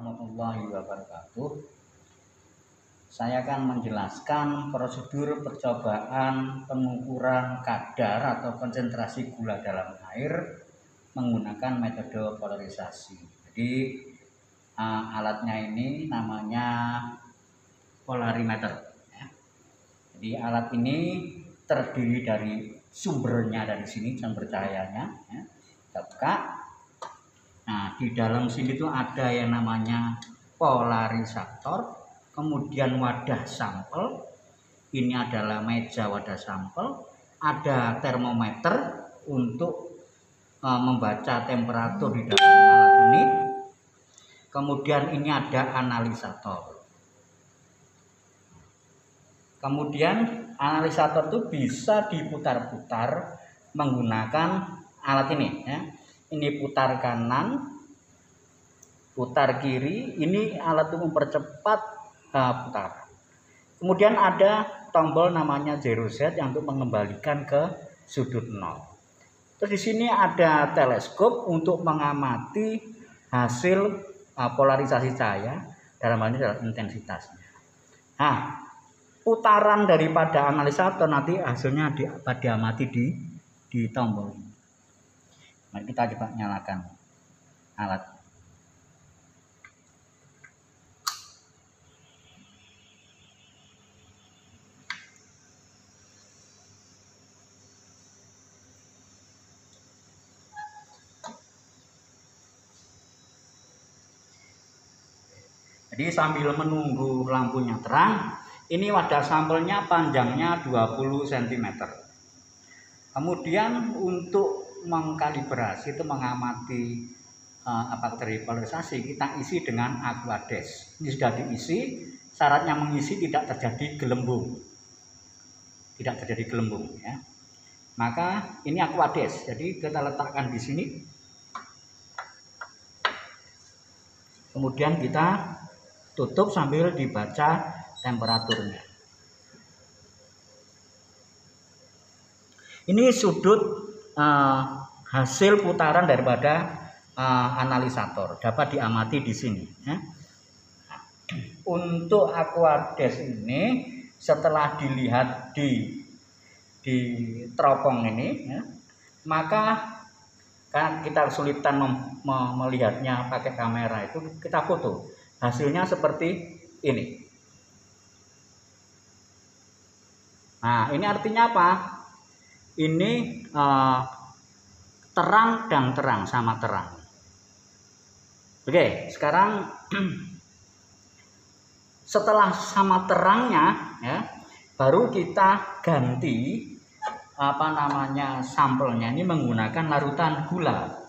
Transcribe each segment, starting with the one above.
warahmatullahi wabarakatuh. Saya akan menjelaskan prosedur percobaan pengukuran kadar atau konsentrasi gula dalam air menggunakan metode polarisasi. Jadi alatnya ini namanya polarimeter. Jadi alat ini terdiri dari sumbernya dari sini, sumber cahayanya. Kita buka. Nah, di dalam sini tuh ada yang namanya polarisator, kemudian wadah sampel. Ini adalah meja wadah sampel. Ada termometer untuk membaca temperatur di dalam alat ini. Kemudian ini ada analisator. Kemudian analisator itu bisa diputar-putar menggunakan alat ini. Ya. Ini putar kanan, putar kiri. Ini alat untuk mempercepat putar. Kemudian ada tombol namanya 0Z yang untuk mengembalikan ke sudut 0. Terus di sini ada teleskop untuk mengamati hasil polarisasi cahaya, dalam hal ini adalah intensitasnya. Nah, putaran daripada analisator nanti hasilnya diamati di tombol ini. Mari kita coba nyalakan alat. Jadi sambil menunggu lampunya terang, ini wadah sampelnya panjangnya 20 cm. Kemudian untuk mengkalibrasi itu mengamati dari polarisasi, kita isi dengan Aquades. Ini sudah diisi, syaratnya mengisi tidak terjadi gelembung. Tidak terjadi gelembung ya. Maka ini Aquades. Jadi kita letakkan di sini. Kemudian kita tutup sambil dibaca temperaturnya. Ini sudut hasil putaran daripada analisator dapat diamati di sini. Ya. Untuk Aquades ini setelah dilihat di teropong ini, ya, maka kan kita kesulitan melihatnya pakai kamera itu, kita foto. Hasilnya seperti ini. Nah, ini artinya apa? Ini terang dan terang, sama terang. Oke, sekarang setelah sama terangnya, ya, baru kita ganti sampelnya ini menggunakan larutan gula.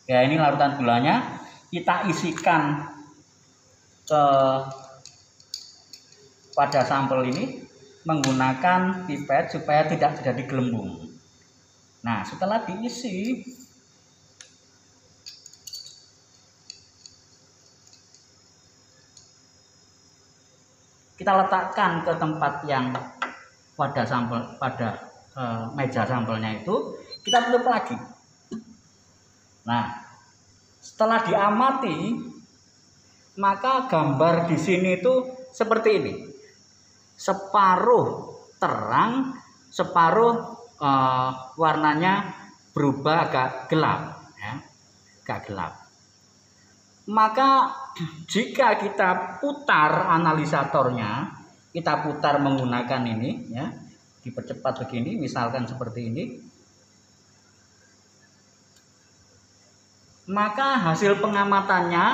Ya, ini larutan gulanya, kita isikan ke pada sampel ini menggunakan pipet supaya tidak terjadi gelembung. Nah, setelah diisi, kita letakkan ke tempat yang wadah sampel pada meja sampelnya itu, kita tutup lagi. Nah, setelah diamati, maka gambar di sini itu seperti ini. Separuh terang, separuh warnanya berubah agak gelap, ya, agak gelap. Maka jika kita putar analisatornya, kita putar menggunakan ini, ya, dipercepat begini, misalkan seperti ini, maka hasil pengamatannya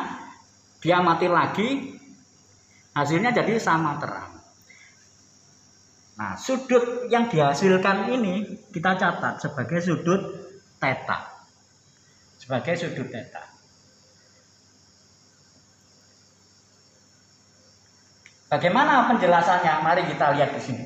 diamati lagi, hasilnya jadi sama terang. Nah, sudut yang dihasilkan ini kita catat sebagai sudut theta. Sebagai sudut theta. Bagaimana penjelasannya? Mari kita lihat di sini.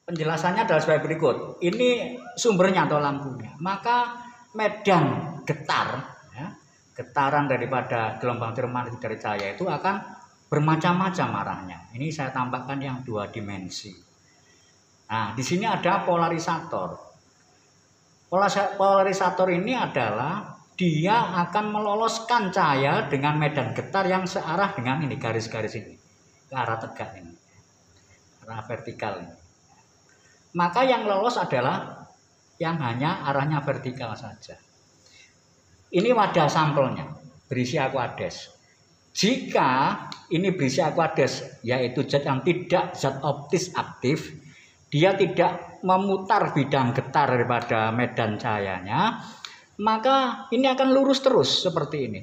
Penjelasannya adalah sebagai berikut. Ini sumbernya atau lampunya. Maka medan getar, ya, getaran daripada gelombang termagnetik dari cahaya itu akan bermacam-macam arahnya. Ini saya tambahkan yang 2 dimensi. Nah, di sini ada polarisator. Polarisator ini adalah dia akan meloloskan cahaya dengan medan getar yang searah dengan ini, garis-garis ini, ke arah tegak ini, arah vertikal ini. Maka yang lolos adalah yang hanya arahnya vertikal saja. Ini wadah sampelnya, berisi Aquades. Jika ini berisi Aquades, yaitu zat yang tidak zat optis aktif, dia tidak memutar bidang getar daripada medan cahayanya, maka ini akan lurus terus seperti ini.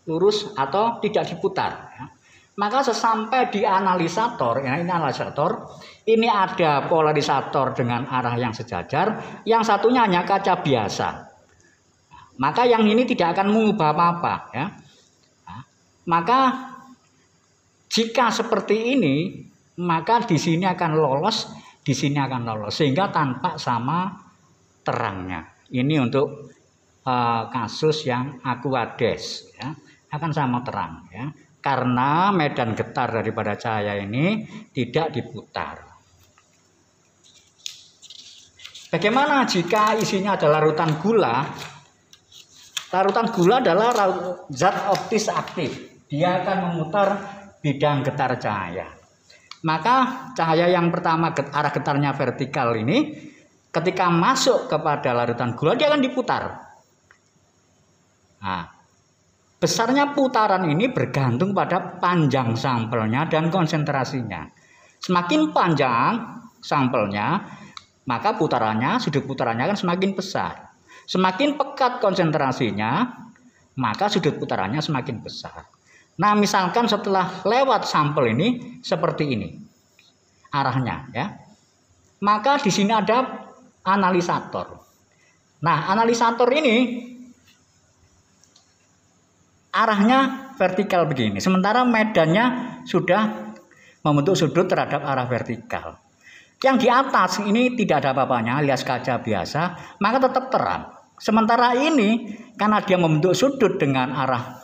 Lurus atau tidak diputar. Maka sesampai di analisator, ya ini analisator, ini ada polarisator dengan arah yang sejajar, yang satunya hanya kaca biasa. Maka yang ini tidak akan mengubah apa-apa, ya. Maka jika seperti ini, maka di sini akan lolos, di sini akan lolos, sehingga tampak sama terangnya. Ini untuk kasus yang Aquades, ya, akan sama terang, ya. Karena medan getar daripada cahaya ini tidak diputar. Bagaimana jika isinya adalah larutan gula? Larutan gula adalah zat optis aktif. Dia akan memutar bidang getar cahaya. Maka cahaya yang pertama arah getarnya vertikal ini, ketika masuk kepada larutan gula dia akan diputar. Nah, besarnya putaran ini bergantung pada panjang sampelnya dan konsentrasinya. Semakin panjang sampelnya, maka putarannya, sudut putarannya akan semakin besar. Semakin pekat konsentrasinya, maka sudut putarannya semakin besar. Nah, misalkan setelah lewat sampel ini seperti ini arahnya, ya. Maka di sini ada analisator. Nah, analisator ini arahnya vertikal begini, sementara medannya sudah membentuk sudut terhadap arah vertikal. Yang di atas ini tidak ada apa-apanya, alias kaca biasa, maka tetap terang. Sementara ini karena dia membentuk sudut dengan arah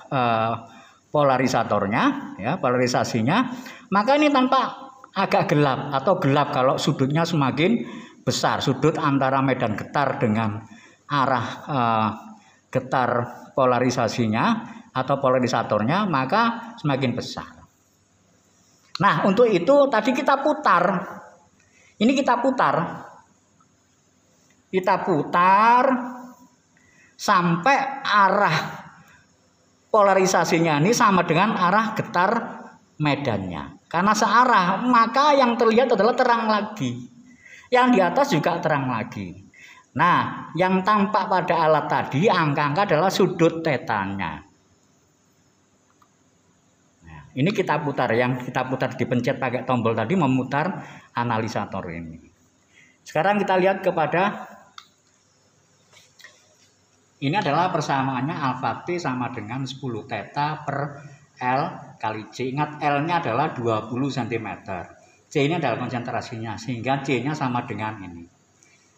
polarisatornya, ya, polarisasinya, maka ini tampak agak gelap atau gelap kalau sudutnya semakin besar, sudut antara medan getar dengan arah getar polarisasinya atau polarisatornya, maka semakin besar. Nah, untuk itu tadi kita putar. Ini kita putar sampai arah polarisasinya ini sama dengan arah getar medannya. Karena searah, maka yang terlihat adalah terang lagi. Yang di atas juga terang lagi. Nah, yang tampak pada alat tadi angka-angka adalah sudut tetanya. Ini kita putar, yang kita putar dipencet pakai tombol tadi memutar analisator ini. Sekarang kita lihat kepada ini adalah persamaannya alfa T sama dengan 10 theta per L kali C. Ingat L-nya adalah 20 cm. C ini adalah konsentrasinya, sehingga C-nya sama dengan ini.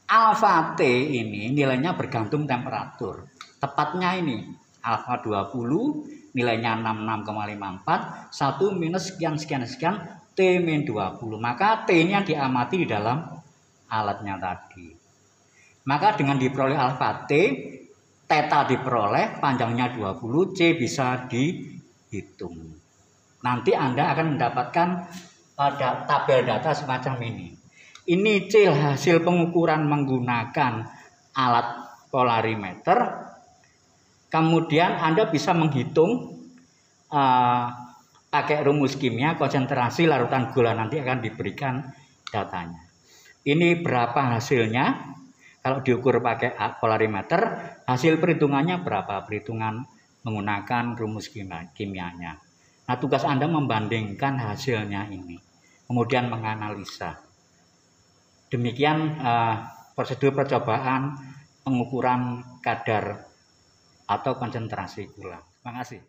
Alfa T ini nilainya bergantung temperatur. Tepatnya ini alfa 20 nilainya 66,54, 1 minus sekian T min 20. Maka T ini yang diamati di dalam alatnya tadi. Maka dengan diperoleh alfa T, theta diperoleh, panjangnya 20, C bisa dihitung. Nanti Anda akan mendapatkan pada tabel data semacam ini. Ini C hasil pengukuran menggunakan alat polarimeter. Kemudian Anda bisa menghitung pakai rumus kimia konsentrasi larutan gula, nanti akan diberikan datanya. Ini berapa hasilnya? Kalau diukur pakai polarimeter, hasil perhitungannya berapa? Perhitungan menggunakan rumus kimianya. Nah, tugas Anda membandingkan hasilnya ini, kemudian menganalisa. Demikian prosedur percobaan pengukuran kadar atau konsentrasi gula. Terima kasih.